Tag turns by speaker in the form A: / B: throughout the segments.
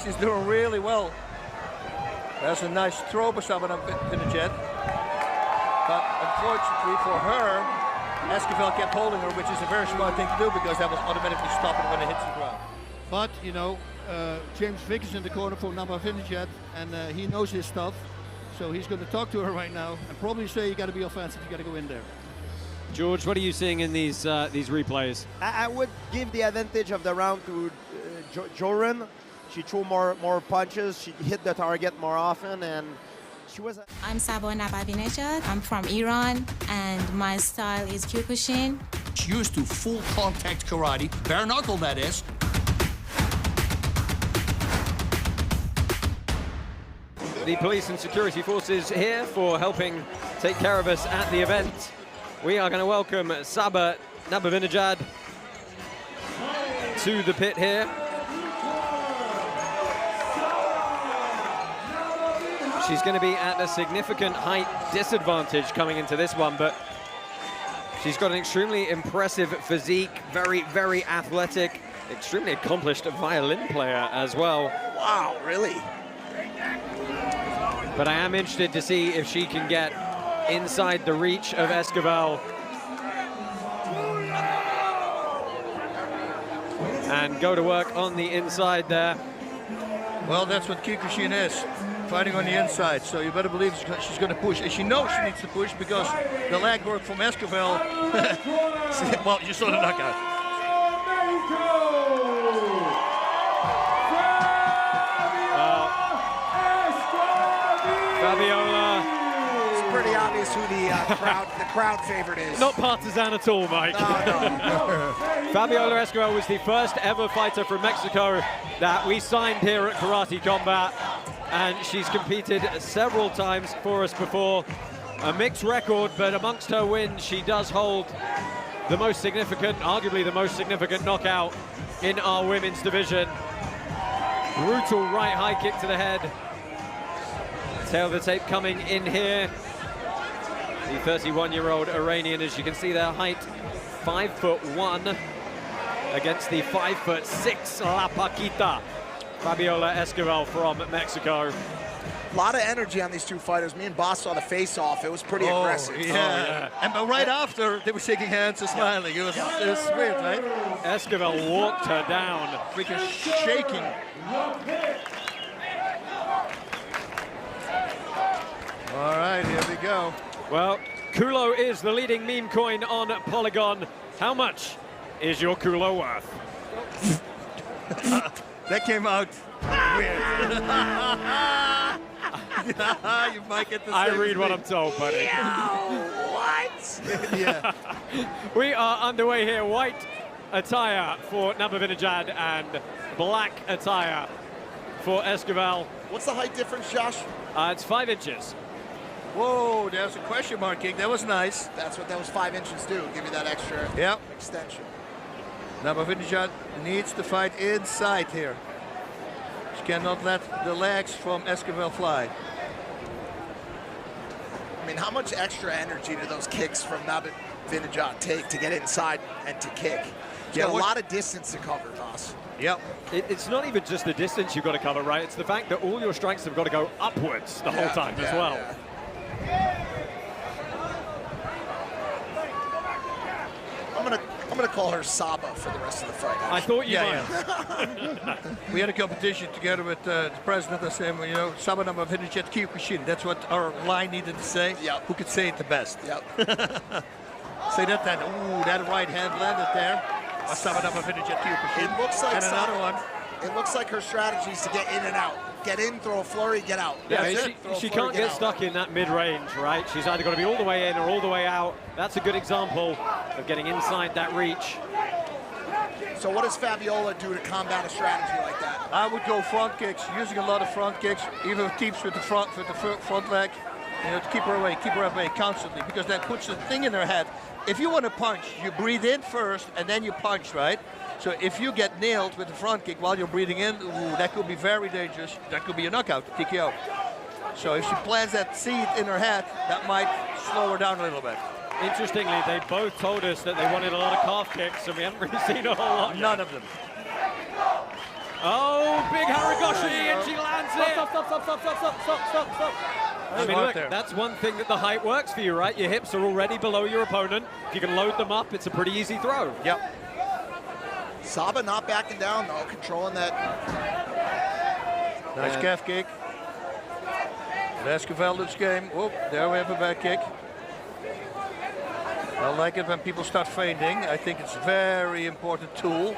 A: She's doing really well. That's a nice throw by Saba Nabavinejad. But unfortunately for her, Esquivel kept holding her, which is a very smart thing to do because that will automatically stop it when it hits the ground. But, you know, James Vick is in the corner for Nabavinejad, and he knows his stuff. So he's going to talk to her right now and probably say you got to be offensive, you got to go in there.
B: George, what are you seeing in these replays?
C: I would give the advantage of the round to Jorand. She threw more punches, she hit the target more often, and she was...
D: I'm Saba Nabavinejad. I'm from Iran, and my style is Kyokushin.
A: She's used to full contact karate, bare knuckle that is.
B: The police and security forces here for helping take care of us at the event. We are going to welcome Saba Nabavinejad to the pit here. She's going to be at a significant height disadvantage coming into this one, but she's got an extremely impressive physique, very, very athletic, extremely accomplished violin player as well.
C: Wow, really?
B: But I am interested to see if she can get inside the reach of Esquivel and go to work on the inside there.
A: Well, that's what Kyokushin is, fighting on the inside. So you better believe she's going to push. And she knows she needs to push because the leg work from Esquivel, well, you saw the knockout.
B: Fabiola.
E: It's pretty obvious who the crowd favorite is.
B: Not partisan at all, Mike.
E: No.
B: Fabiola Esquivel was the first ever fighter from Mexico that we signed here at Karate Combat, and she's competed several times for us before. A mixed record, but amongst her wins, she does hold the most significant, arguably the most significant knockout in our women's division. Brutal right high kick to the head. Tail of the tape coming in here. The 31-year-old Iranian, as you can see their height, 5'1" against the 5'6" La Paquita, Fabiola Esquivel from Mexico.
E: A lot of energy on these two fighters. Me and Boss saw the face-off. It was pretty aggressive.
A: Yeah. And but right after, they were shaking hands and smiling. It was weird, right?
B: Esquivel walked her down.
A: Freaking shaking. All right, here we go.
B: Well, Kulo is the leading meme coin on Polygon. How much is your Kulo worth?
A: That came out weird. You might get the
B: I
A: same
B: read
A: as
B: what
A: me.
B: I'm told, buddy.
E: What?
A: Yeah.
B: We are underway here. White attire for Nabavinejad and black attire for Esquivel.
E: What's the height difference, Josh?
B: It's 5 inches.
A: Whoa, there's a question mark kick. That was nice.
E: That's what those 5 inches do. Give you that extra extension.
A: Nabavinejad needs to fight inside here. She cannot let the legs from Esquivel fly.
E: I mean, how much extra energy do those kicks from Nabavinejad take to get inside and to kick? You got a lot of distance to cover, Boss.
A: Yep.
B: It's not even just the distance you've got to cover, right? It's the fact that all your strikes have got to go upwards the whole time as well.
E: Yeah. I'm gonna call her Saba for the rest of the fight.
B: I thought you might.
A: Yeah. We had a competition together with the president. I said, well, you know, Saba Nabavinejad-kick. That's what our line needed to say.
E: Yep.
A: Who could say it the best?
E: Yep.
A: Say that then. Ooh, that right hand landed there. Saba Nabavinejad-kick.
E: It looks like
A: and another one.
E: It looks like her strategy is to get in and out. Get in, throw a flurry, get out.
B: Yeah, she can't get
E: out.
B: stuck in that mid-range, right? She's either got to be all the way in or all the way out. That's a good example of getting inside that reach.
E: So what does Fabiola do to combat a strategy like that?
A: I would go front kicks, using a lot of front kicks, even with teeps with the front leg, you know, to keep her away constantly, because that puts the thing in her head. If you want to punch, you breathe in first and then you punch, right? So if you get nailed with the front kick while you're breathing in, ooh, that could be very dangerous. That could be a knockout, TKO. So if she plants that seed in her head, that might slow her down a little bit.
B: Interestingly, they both told us that they wanted a lot of calf kicks, and we haven't really seen a whole lot.
A: None of them.
B: Oh, big Haragoshi, and she lands it.
F: Stop.
B: I mean, look, that's one thing that the height works for you, right? Your hips are already below your opponent. If you can load them up, it's a pretty easy throw.
A: Yep.
E: Saba not backing down, though, controlling that.
A: Nice calf kick. Esquivel this game. Oh, there we have a back kick. I like it when people start feinting. I think it's a very important tool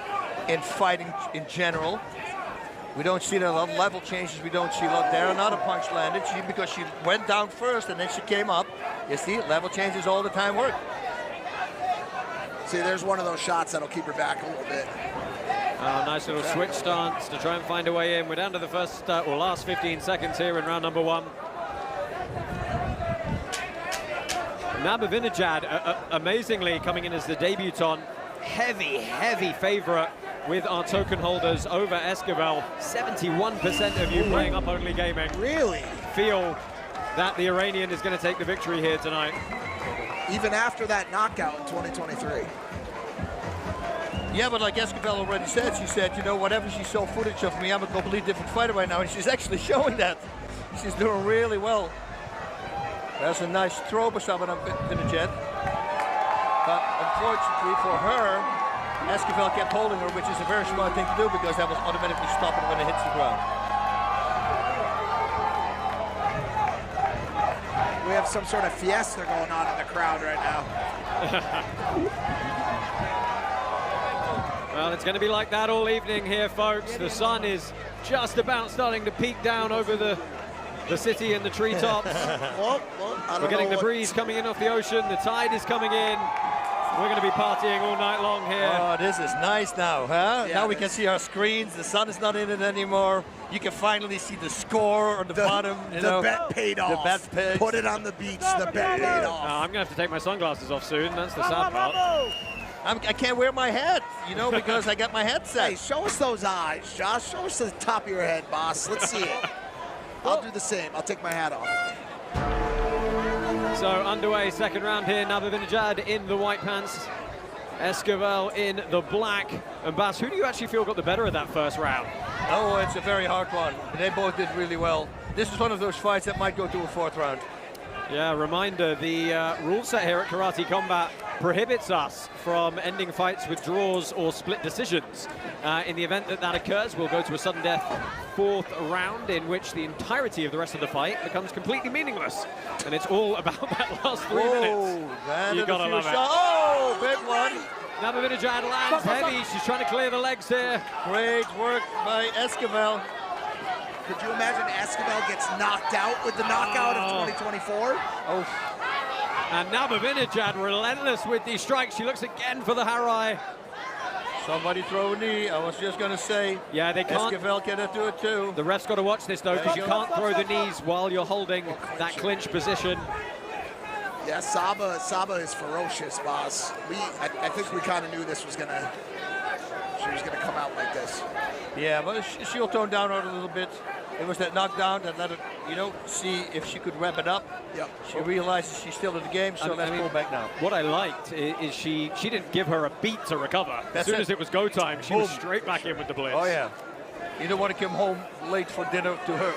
A: in fighting in general. We don't see a lot of level changes. We don't see a lot there. Another punch landed because she went down first and then she came up. You see, level changes all the time work.
E: See, there's one of those shots that'll keep her back a little bit.
B: Oh, nice little switch stance to try and find a way in. We're down to the first or last 15 seconds here in round number 1. Nabavinejad, amazingly coming in as the debutant, heavy favorite with our token holders over Esquivel. 71% of you playing Up Only Gaming
E: Really?
B: feel that the Iranian is going to take the victory here tonight.
E: Even after that knockout in 2023.
A: Yeah, but like Esquivel already said, she said, you know, whatever she saw footage of me, I'm a completely different fighter right now, and she's actually showing that. She's doing really well. That's a nice throw by Saba Nabavinejad. But unfortunately for her, Esquivel kept holding her, which is a very smart thing to do because that was automatically stopping when it hits the ground.
E: We have some sort of fiesta going on in the crowd right now.
B: Well, it's going to be like that all evening here, folks. The sun is just about starting to peek down over the city and the treetops. We're getting the breeze coming in off the ocean. The tide is coming in. We're going to be partying all night long here.
A: Oh, this is nice now, huh?
E: Yeah,
A: now we can see our screens. The sun is not in it anymore. You can finally see the score on the bottom.
E: The bet paid off.
A: The bet paid.
E: Put it on the beach. The bet paid off.
B: I'm going to have to take my sunglasses off soon. That's the sad part.
A: I can't wear my hat, you know, because I got my headset.
E: Hey, show us those eyes, Josh. Show us the top of your head, boss. Let's see it. I'll do the same. I'll take my hat off.
B: So underway, second round here. Nabavinejad in the white pants, Esquivel in the black. And Bas, who do you actually feel got the better of that first round?
A: Oh, it's a very hard one. They both did really well. This is one of those fights that might go to a 4th round.
B: Yeah, reminder, the rule set here at Karate Combat prohibits us from ending fights with draws or split decisions. In the event that that occurs, we'll go to a sudden death 4th round in which the entirety of the rest of the fight becomes completely meaningless. And it's all about that last 3 minutes. You gotta love it.
A: Oh, big one.
B: Nabavinejad lands heavy. She's trying to clear the legs here.
A: Great work by Esquivel.
E: Could you imagine Esquivel gets knocked out with the knockout of 2024?
A: Oh.
B: And Nabavinejad relentless with these strikes. She looks again for the Harai.
A: Somebody throw a knee. I was just going to say.
B: Yeah, they can't.
A: Esquivel cannot do it too.
B: The ref's got to watch this though, because you can't throw the knees while you're holding that clinch position.
E: Yeah, Saba is ferocious, boss. I think we kind of knew this was she was gonna come out like this.
A: Yeah, but she'll tone down a little bit. It was that knockdown that let her, you know, see if she could wrap it up.
E: Yep.
A: She realizes she's still in the game, so let's pull back now.
B: What I liked is she didn't give her a beat to recover. As soon as it was go time, she was straight back in with the blitz.
A: Oh yeah. You don't want to come home late for dinner to her.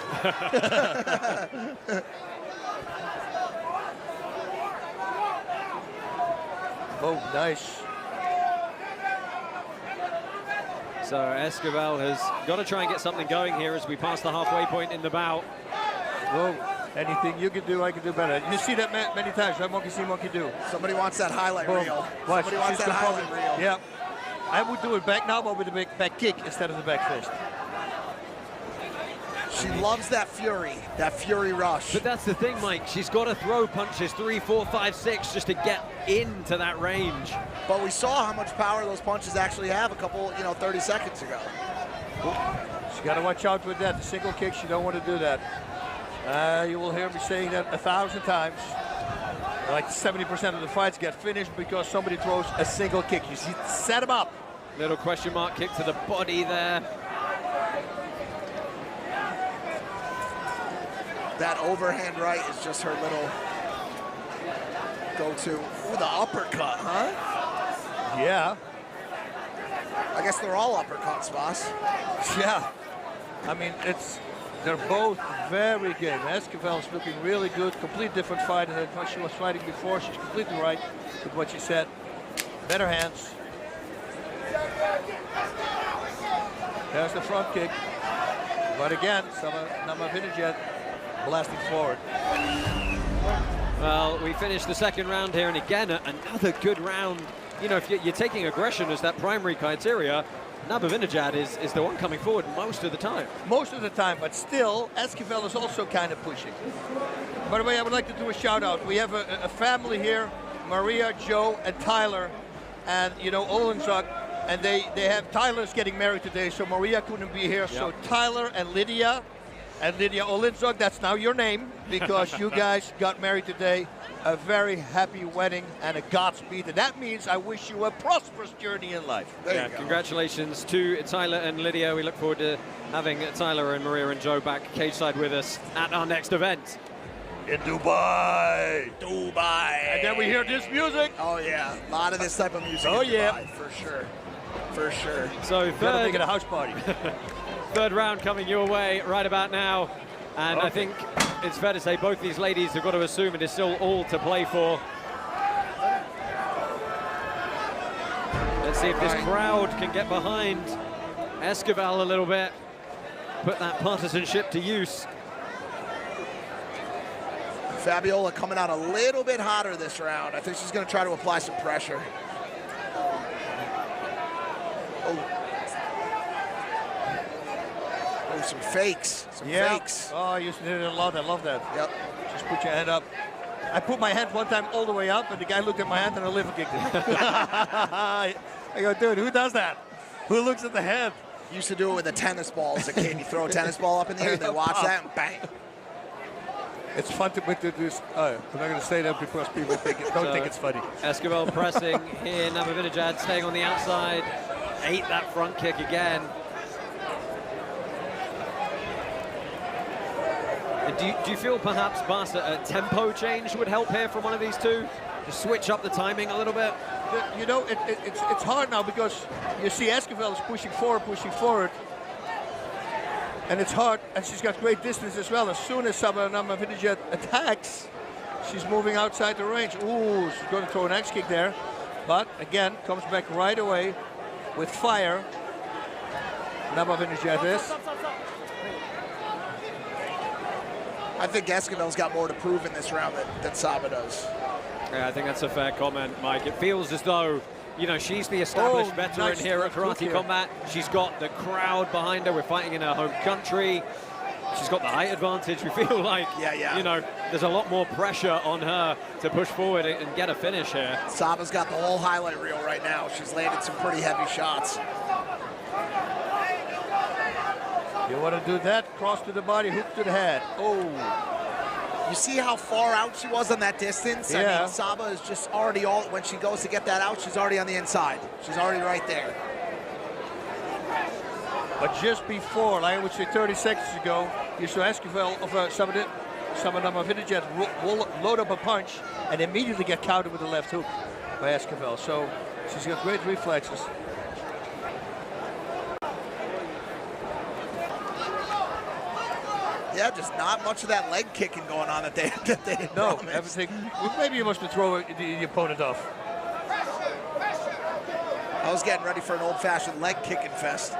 A: Oh, nice.
B: So Esquivel has got to try and get something going here as we pass the halfway point in the bout.
A: Whoa, anything you can do, I can do better. You see that many times, right? Monkey see, monkey do.
E: Somebody wants that highlight reel.
A: Watch.
E: Somebody wants that highlight reel.
A: Yeah. I would do it back now, but with the back kick instead of the back fist.
E: She loves that fury rush.
B: But that's the thing, Mike. She's got to throw punches 3, 4, 5, 6 just to get into that range.
E: But we saw how much power those punches actually have a couple, 30 seconds ago.
A: She's got to watch out with that. The single kicks, you don't want to do that. You will hear me saying that 1,000 times. Like 70% of the fights get finished because somebody throws a single kick. You see, set him up.
B: Little question mark kick to the body there.
E: That overhand right is just her little go-to. Ooh, the uppercut, huh?
A: Yeah.
E: I guess they're all uppercuts, boss.
A: Yeah. I mean, they're both very game. Esquivel's looking really good. Complete different fight than what she was fighting before. She's completely right with what she said. Better hands. There's the front kick. But again, Nabavinejad blasting forward.
B: Well, we finished the second round here, and again, another good round. You know, if you're taking aggression as that primary criteria, Nabavinejad is the one coming forward most of the time.
A: Most of the time, but still, Esquivel is also kind of pushing. By the way, I would like to do a shout out. We have a family here, Maria, Joe, and Tyler, and you know, Olenzak, and they have, Tyler's getting married today, so Maria couldn't be here. Yep. So Tyler and Lydia Olenzak, that's now your name, because you guys got married today. A very happy wedding and a Godspeed, and that means I wish you a prosperous journey in life.
B: Yeah, congratulations to Tyler and Lydia. We look forward to having Tyler and Maria and Joe back cage side with us at our next event.
A: In Dubai.
E: Dubai.
A: And then we hear this music.
E: Oh yeah, a lot of this type of music in Dubai, for sure. For sure.
B: So
A: gotta make it a house party.
B: Third round coming your way right about now. And I think it's fair to say both these ladies have got to assume it is still all to play for. Let's see if this crowd can get behind Esquivel a little bit, put that partisanship to use.
E: Fabiola coming out a little bit hotter this round. I think she's going to try to apply some pressure. Oh, some fakes. Some fakes.
A: Oh, I used to do it a lot. I love that.
E: Yep.
A: Just put your hand up. I put my hand one time all the way up, and the guy looked at my hand and I liver kicked him. I go, dude, who does that? Who looks at the head?
E: Used to do it with a tennis ball as a kid. You throw a tennis ball up in the air, they watch that, and bang.
A: It's fun to do. I'm not going to say that because people don't think it's funny.
B: Esquivel pressing here. Nabavinejad staying on the outside. Ate that front kick again. Do you feel perhaps, Bas, a tempo change would help here from one of these two? To switch up the timing a little bit?
A: You know, it's hard now because you see Esquivel is pushing forward. And it's hard, and she's got great distance as well. As soon as Saba Nabavinejad attacks, she's moving outside the range. Ooh, she's going to throw an X kick there. But again, comes back right away with fire. Nabavinejad is.
E: I think Esquivel's got more to prove in this round than Saba does.
B: Yeah, I think that's a fair comment, Mike. It feels as though, you know, she's the established veteran here at Karate Combat. She's got the crowd behind her. We're fighting in her home country. She's got the height advantage. We feel like, you know, there's a lot more pressure on her to push forward and get a finish here.
E: Saba's got the whole highlight reel right now. She's landed some pretty heavy shots.
A: You want to do that? Cross to the body, hook to the head. Oh.
E: You see how far out she was on that distance?
A: Yeah.
E: I mean, Saba is just already when she goes to get that out, she's already on the inside. She's already right there.
A: But just before, like I would say 30 seconds ago, you saw Esquivel of Saba Nabavinejad load up a punch and immediately get countered with the left hook by Esquivel. So she's got great reflexes.
E: Yeah, just not much of that leg kicking going on that they
A: No,
E: promised.
A: everything. Maybe you must have thrown the opponent off.
E: I was getting ready for an old-fashioned leg kicking fest.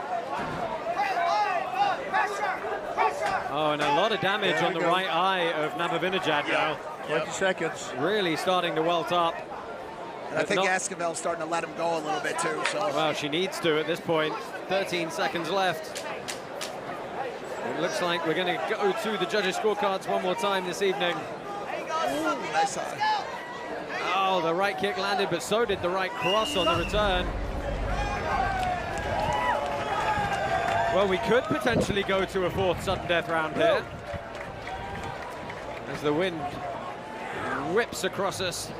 B: Oh, and a lot of damage on the right eye of Nabavinejad now.
A: 20 seconds.
B: Really starting to welt up.
E: And I think Esquivel's starting to let him go a little bit too. So.
B: Well, she needs to at this point. 13 seconds left. It looks like we're going to go to the judges' scorecards one more time this evening.
E: Ooh, nice eye.
B: Oh, the right kick landed, but so did the right cross on the return. Well, we could potentially go to a fourth sudden death round here. As the wind whips across us.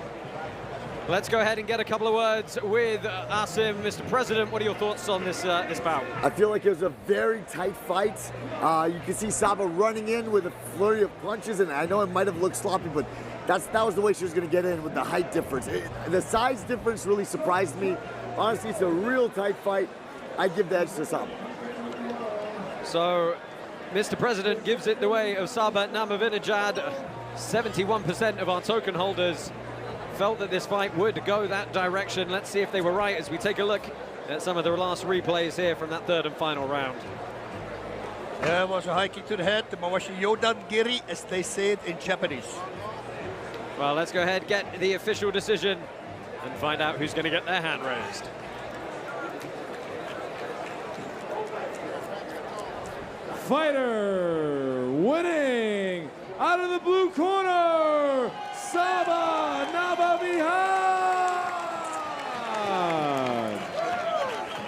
B: Let's go ahead and get a couple of words with Asim. Mr. President, what are your thoughts on this this bout?
G: I feel like it was a very tight fight. You can see Saba running in with a flurry of punches, and I know it might have looked sloppy, but that was the way she was going to get in with the height difference. The size difference really surprised me. Honestly, it's a real tight fight. I give the edge to Saba.
B: So, Mr. President gives it the way of Saba Nabavinejad. 71% of our token holders felt that this fight would go that direction. Let's see if they were right as we take a look at some of the last replays here from that third and final round.
A: Yeah, it was a high kick to the head. Maar was Jorand Giri, as they say it in Japanese.
B: Well, let's go ahead, get the official decision and find out who's going to get their hand raised.
H: Fighter winning out of the blue corner, Saba Nabavinejad.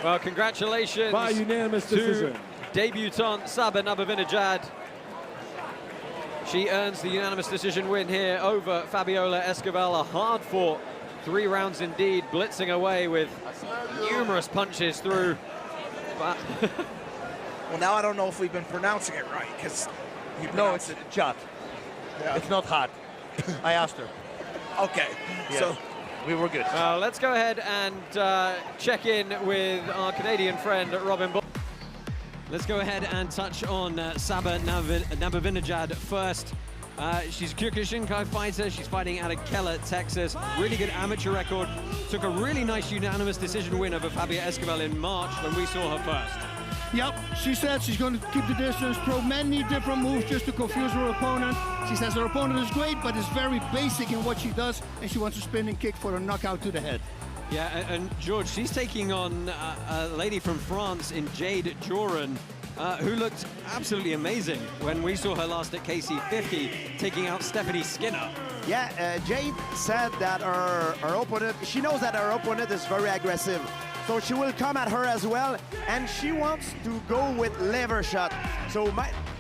B: Well, congratulations
H: by unanimous decision.
B: Debutante Saba Nabavinejad. She earns the unanimous decision win here over Fabiola Esquivel. A hard-fought 3 rounds indeed, blitzing away with numerous punches through. But
E: well, now I don't know if we've been pronouncing it right, because
A: no, it's Jade. Yeah. It's not hot. I asked her.
E: Okay,
A: yes.
E: So
A: we were good.
B: Let's go ahead and check in with our Canadian friend Robin Bull. Let's go ahead and touch on Saba Nabavinejad first. She's a Kyokushinkai fighter. She's fighting out of Keller, Texas. Really good amateur record. Took a really nice unanimous decision win over Fabiola Esquivel in March when we saw her first.
I: Yep, she said she's going to keep the distance, throw many different moves just to confuse her opponent. She says her opponent is great, but is very basic in what she does, and she wants a spinning kick for a knockout to the head.
B: Yeah, and George, she's taking on a lady from France in Jade Jorand, who looked absolutely amazing when we saw her last at KC50, taking out Stephanie Skinner.
C: Yeah, Jade said that her opponent, she knows that her opponent is very aggressive. So she will come at her as well, and she wants to go with lever shot. So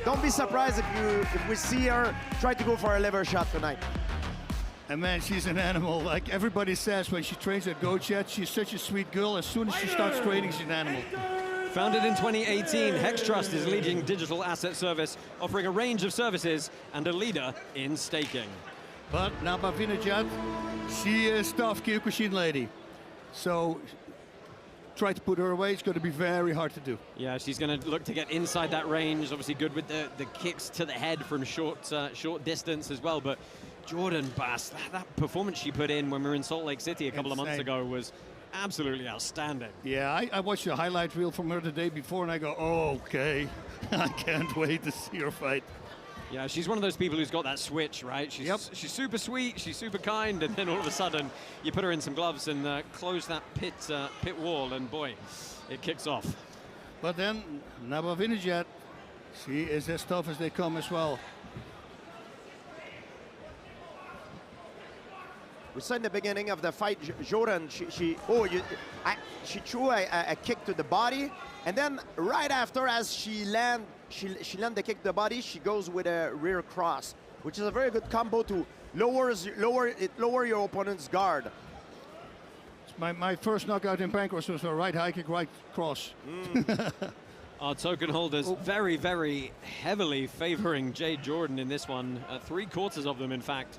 C: don't be surprised if we see her try to go for a lever shot tonight.
I: And man, she's an animal. Like everybody says when she trains at GoChat, she's such a sweet girl. As soon as she starts training, she's an animal.
B: Founded in 2018, Hex Trust is a leading digital asset service offering a range of services and a leader in staking.
I: But Nabavinejad, she is tough Kyokushin lady. So try to put her away, it's going to be very hard to do.
B: Yeah, she's going to look to get inside that range. Obviously good with the kicks to the head from short distance as well. But Jorand Bass, that performance she put in when we were in Salt Lake City a couple of months ago was absolutely outstanding.
I: Yeah, I watched a highlight reel from her the day before and I go, oh, okay. I can't wait to see her fight.
B: Yeah, she's one of those people who's got that switch, right? She's super sweet, she's super kind, and then all of a sudden you put her in some gloves and close that pit wall, and boy, it kicks off.
I: But then Nabavinejad, she is as tough as they come as well.
C: We saw in the beginning of the fight, Jorand, she threw a kick to the body, and then right after, as she land the kick to the body, she goes with a rear cross, which is a very good combo to lower your opponent's guard.
I: My first knockout in Pancras was a right high kick, right cross.
B: Our token holders very, very heavily favoring Jade Jorand in this one. 3/4 of them, in fact,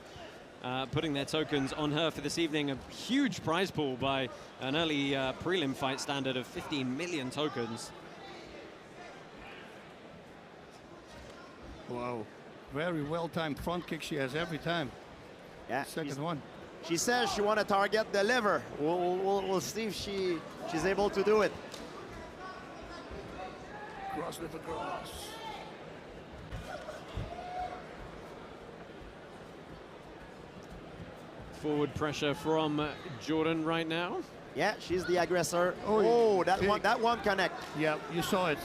B: putting their tokens on her for this evening. A huge prize pool by an early prelim fight standard of 15 million tokens.
I: Wow, very well-timed front kick she has every time.
C: Yeah,
I: second one.
C: She says she want to target the liver. We'll see if she's able to do it.
I: Cross liver cross.
B: Forward pressure from Jorand right now.
C: Yeah, she's the aggressor. Oh, that one connect.
I: Yeah, you saw it.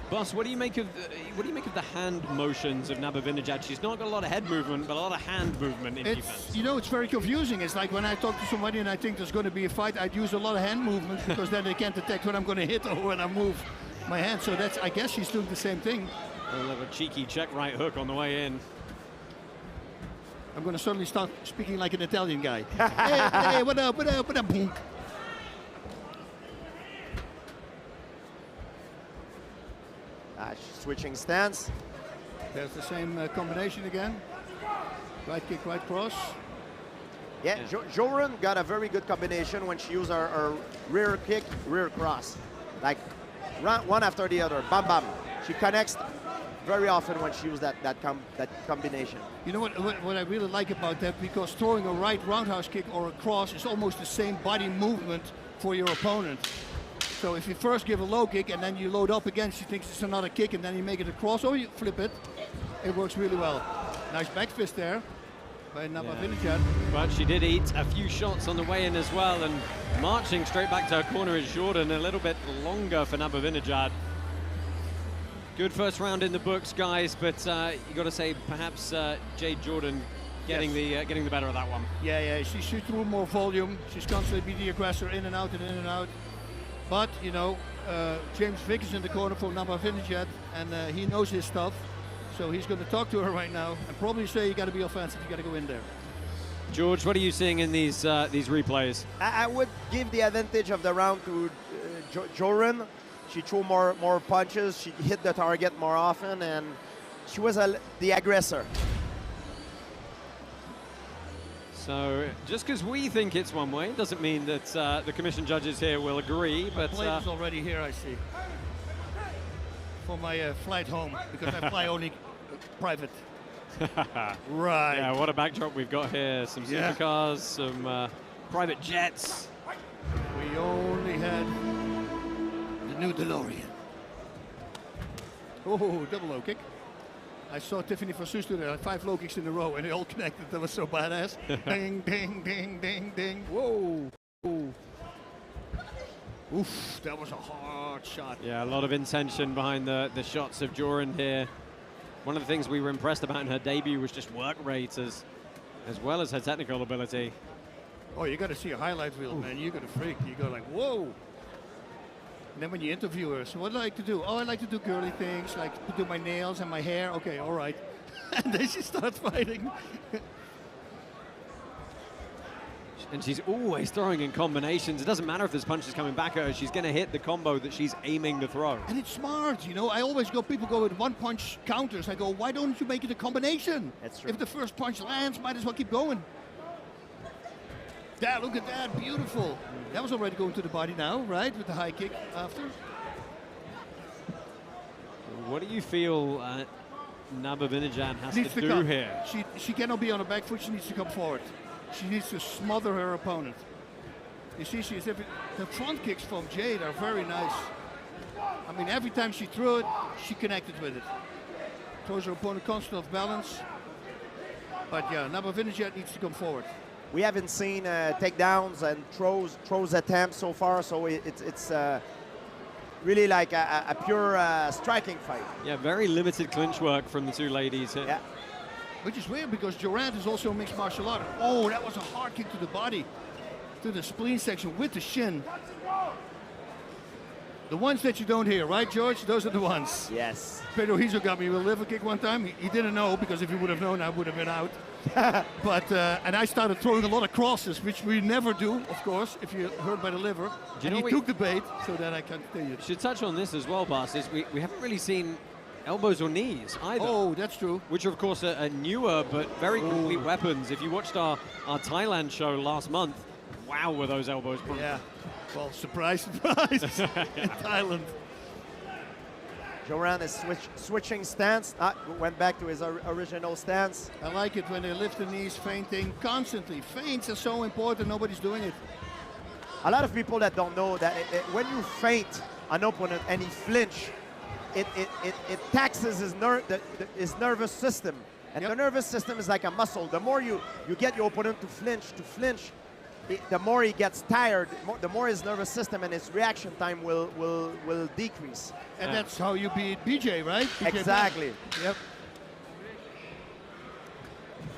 B: Boss, what do you make of the hand motions of Nabavinejad? She's not got a lot of head movement, but a lot of hand movement in defense.
I: You know, it's very confusing. It's like when I talk to somebody and I think there's going to be a fight, I'd use a lot of hand movement because then they can't detect when I'm going to hit or when I move my hand. So that's, I guess she's doing the same thing.
B: We'll have a cheeky check right hook on the way in.
I: I'm going to suddenly start speaking like an Italian guy. hey, what up, what up, what up, boom.
C: She's switching stance.
I: There's the same combination again. Right kick, right cross.
C: Yeah, Jorand got a very good combination when she used her rear kick, rear cross. like one after the other, bam, bam. She connects very often when she uses that combination.
I: You know what I really like about that, because throwing a right roundhouse kick or a cross is almost the same body movement for your opponent. So if you first give a low kick and then you load up again, she thinks it's another kick, and then you make it a cross or you flip it, it works really well. Nice back fist there by Nabavinejad.
B: Yeah. But she did eat a few shots on the way in as well, and marching straight back to her corner is Jorand. A little bit longer for Nabavinejad. Good first round in the books, guys, but you got to say perhaps Jade Jorand getting the better of that one.
I: Yeah, she threw more volume. She's constantly be the aggressor, in and out and in and out. But you know, James Vick is in the corner for Nabavinejad, and he knows his stuff. So he's going to talk to her right now and probably say you got to be offensive, you got to go in there.
B: George, what are you seeing in these replays?
C: I would give the advantage of the round to Jorand. She threw more punches, she hit the target more often, and she was the aggressor.
B: So just because we think it's one way doesn't mean that the commission judges here will agree. But
I: the plane is already here, I see, for my flight home, because I fly only private. Right.
B: Yeah, what a backdrop we've got here. Some supercars, some private jets.
I: We only had the new DeLorean. Oh, double low kick. I saw Tiffany Versus do that, 5 low kicks in a row, and they all connected. That was so badass. Ding, ding, ding, ding, ding. Whoa. Ooh. Oof, that was a hard shot.
B: Yeah, a lot of intention behind the shots of Jorand here. One of the things we were impressed about in her debut was just work rate as well as her technical ability.
I: Oh, you got to see a highlight reel, man. You got to freak. You go like, whoa. And then when you interview her, so what do I like to do? Oh, I like to do girly things, like to do my nails and my hair. Okay, all right. And then she starts fighting.
B: And she's always throwing in combinations. It doesn't matter if there's punches coming back at her. She's going to hit the combo that she's aiming to throw.
I: And it's smart, you know. I always go, people go with one-punch counters. I go, why don't you make it a combination?
C: That's true.
I: If the first punch lands, might as well keep going. Yeah, look at that, beautiful. That was already going to the body now, right, with the high kick after.
B: What do you feel Nabavinejad has to do here?
I: She cannot be on her back foot, she needs to come forward. She needs to smother her opponent. You see, the front kicks from Jade are very nice. I mean, every time she threw it, she connected with it. Throws her opponent constantly off balance. But yeah, Nabavinejad needs to come forward.
C: We haven't seen takedowns and throws attempts so far, so it's really like a pure striking fight.
B: Yeah, very limited clinch work from the two ladies here.
C: Yeah.
I: Which is weird because Jorand is also a mixed martial art. Oh, that was a hard kick to the body, to the spleen section with the shin. The ones that you don't hear, right, George? Those are the ones.
C: Yes.
I: Pedro Hizo got me with a liver kick one time. He didn't know, because if he would have known, I would have been out. But and I started throwing a lot of crosses, which we never do, of course, if you're hurt by the liver.
B: Do you
I: and
B: know
I: he took the bait, so that I continued.
B: Should touch on this as well, Bas. We haven't really seen elbows or knees either.
I: Oh, that's true.
B: Which are, of course, are newer but very complete weapons. If you watched our Thailand show last month, wow, were those elbows.
I: Yeah. Well, surprise, surprise, in Thailand.
C: Jorand is switching stance, went back to his original stance.
I: I like it when they lift the knees, feinting constantly. Feints are so important, nobody's doing it.
C: A lot of people that don't know that when you feint an opponent and he flinch, it taxes his nervous system. And the nervous system is like a muscle. The more you get your opponent to flinch, the more he gets tired, the more his nervous system and his reaction time will decrease.
I: And that's how you beat BJ, right? BJ
C: exactly.
I: Yep.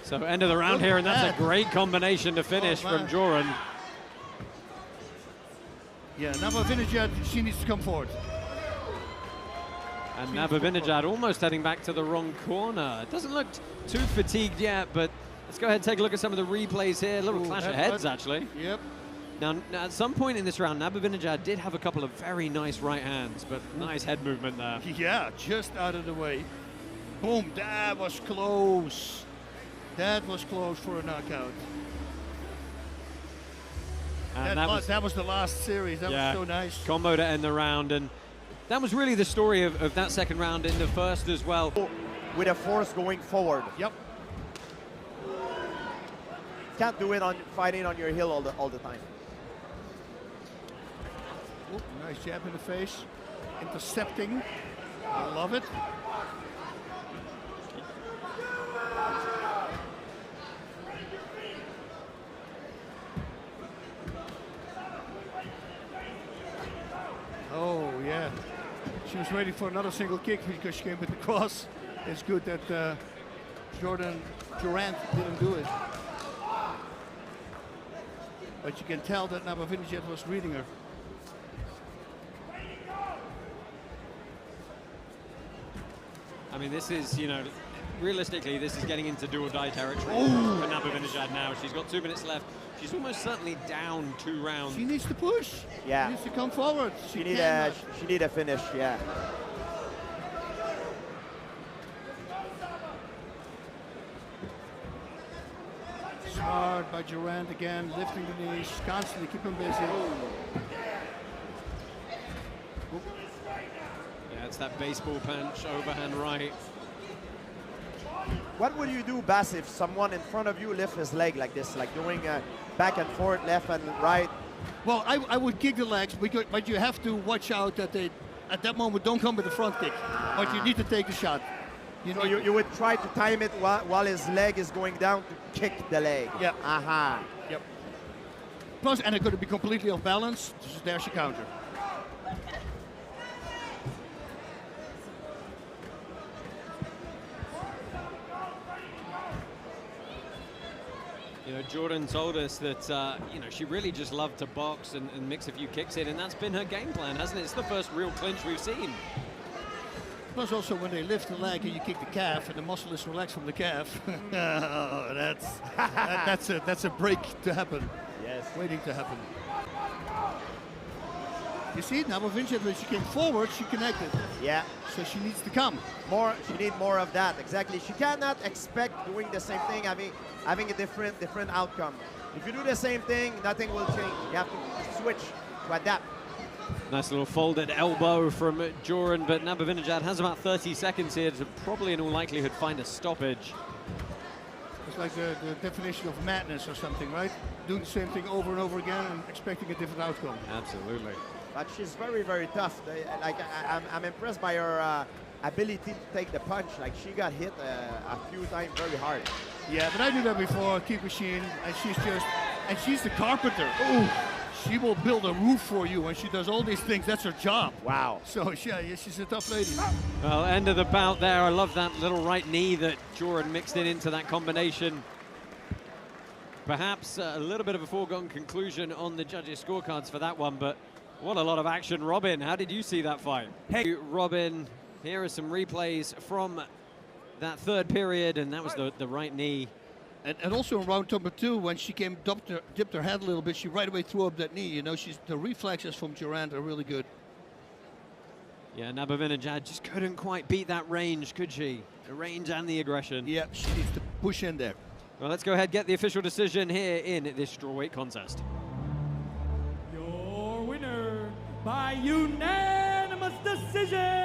B: So end of the round here, and that's a great combination to finish from Jorand.
I: Yeah, Nabavinejad, she needs to come forward.
B: And Nabavinejad almost heading back to the wrong corner. Doesn't look too fatigued yet, but let's go ahead and take a look at some of the replays here. A little clash of heads, actually.
I: Yep.
B: Now, at some point in this round, Nabavinejad did have a couple of very nice right hands, but nice head movement there.
I: Yeah, just out of the way. Boom, that was close. That was close for a knockout.
B: And
I: that was the last series. That was so nice.
B: Combo to end the round, and that was really the story of that second round in the first as well.
C: With a force going forward.
I: Yep.
C: Can't do it on fighting on your heel all the time.
I: Ooh, nice jab in the face. Intercepting. I love it. Oh, yeah. She was ready for another single kick because she came with the cross. It's good that Jorand didn't do it. But you can tell that Nabavinejad was reading her.
B: I mean, this is, you know, realistically, this is getting into do-or-die territory for Nabavinejad now. She's got 2 minutes left. She's almost certainly down 2 rounds.
I: She needs to push.
C: Yeah.
I: She needs to come forward.
C: She need a finish, yeah.
I: Smart by Jorand again, lifting the knees, constantly keep him busy.
B: Yeah, it's that baseball punch, overhand right.
C: What would you do, Bass, if someone in front of you lifts his leg like this, like doing back and forth, left and right?
I: Well, I would kick the legs, but you have to watch out that they, at that moment, don't come with the front kick. But you need to take the shot.
C: So you would try to time it while his leg is going down to kick the leg.
I: Yeah.
C: Aha.
I: Yep. Plus, and it could be completely off balance. There's your counter.
B: You know, Jordan told us that, you know, she really just loved to box and mix a few kicks in, and that's been her game plan, hasn't it? It's the first real clinch we've seen.
I: Plus also when they lift the leg and you kick the calf and the muscle is relaxed from the calf, that's a break to happen.
C: Yes.
I: Waiting to happen. You see, Nabavinejad, when she came forward, she connected.
C: Yeah.
I: So she needs to come.
C: She needs more of that, exactly. She cannot expect doing the same thing, having a different outcome. If you do the same thing, nothing will change. You have to switch to adapt.
B: Nice little folded elbow from Jorand, but Nabavinejad has about 30 seconds here to probably in all likelihood find a stoppage.
I: It's like the definition of madness or something, right? Doing the same thing over and over again and expecting a different outcome.
B: Absolutely.
C: But she's very, very tough. I'm impressed by her ability to take the punch. Like, she got hit a few times very hard.
I: Yeah, but I knew that before, kick machine, and she's the carpenter. Ooh. She will build a roof for you, and she does all these things. That's her job.
C: Wow.
I: So, yeah, she's a tough lady.
B: Well, end of the bout there. I love that little right knee that Jorand mixed into that combination. Perhaps a little bit of a foregone conclusion on the judges' scorecards for that one, but what a lot of action. Robin, how did you see that fight? Hey, Robin, here are some replays from that third period, and that was the right knee.
I: And also in round number 2, when she dipped her head a little bit, she right away threw up that knee. You know, the reflexes from Jorand are really good.
B: Yeah, Nabavinejad just couldn't quite beat that range, could she? The range and the aggression.
I: Yeah, she needs to push in there.
B: Well, let's go ahead and get the official decision here in this strawweight contest.
H: Your winner by unanimous decision,